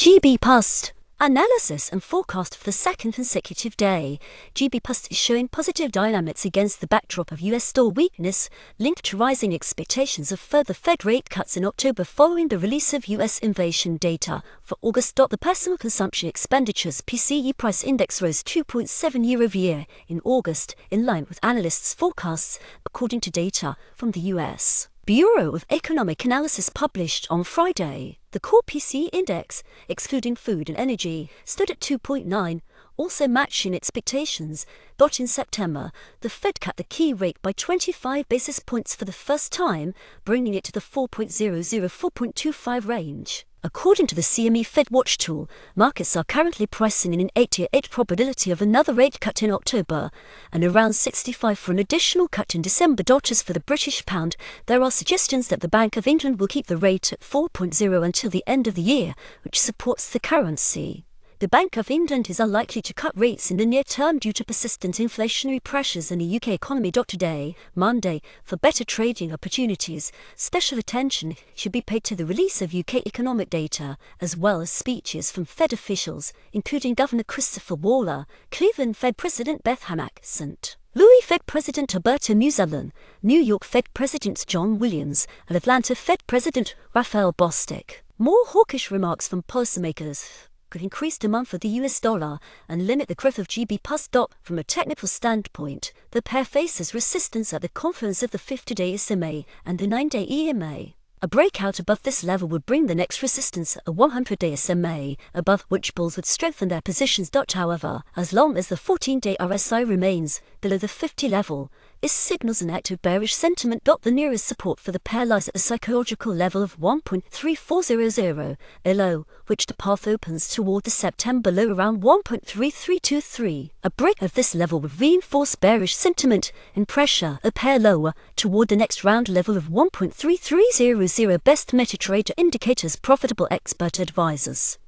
GBPUSD analysis and forecast for the second consecutive day. GBPUSD is showing positive dynamics against the backdrop of US dollar weakness linked to rising expectations of further Fed rate cuts in October following the release of US inflation data. For August, the personal consumption expenditures PCE price index rose 2.7 year-over-year in August, in line with analysts' forecasts, according to data from the US Bureau of Economic Analysis published on Friday. The core PCE index, excluding food and energy, stood at 2.9, also matching expectations. But in September, the Fed cut the key rate by 25 basis points for the first time, bringing it to the 4.00–4.25 range. According to the CME Fed Watch tool, markets are currently pricing in an 88 probability of another rate cut in October, and around 65 for an additional cut in December. As for the British pound, there are suggestions that the Bank of England will keep the rate at 4.0 until the end of the year, which supports the currency. The Bank of England is unlikely to cut rates in the near term due to persistent inflationary pressures in the UK economy. Today, Monday, for better trading opportunities, special attention should be paid to the release of UK economic data, as well as speeches from Fed officials, including Governor Christopher Waller, Cleveland Fed President Beth Hammack, St. Louis Fed President Alberto Musallan, New York Fed President John Williams, and Atlanta Fed President Raphael Bostic. More hawkish remarks from policymakers could increase demand for the US dollar and limit the growth of GBPUSD. From a technical standpoint, the pair faces resistance at the confluence of the 50-day SMA and the 9-day EMA. A breakout above this level would bring the next resistance, a 100-day SMA, above which bulls would strengthen their positions. However, as long as the 14-day RSI remains below the 50 level, this signals an active bearish sentiment. The nearest support for the pair lies at a psychological level of 1.3400, below which the path opens toward the September low around 1.3323. A break of this level would reinforce bearish sentiment and pressure a pair lower toward the next round level of 1.3300. Best MetaTrader indicators. Profitable expert advisors.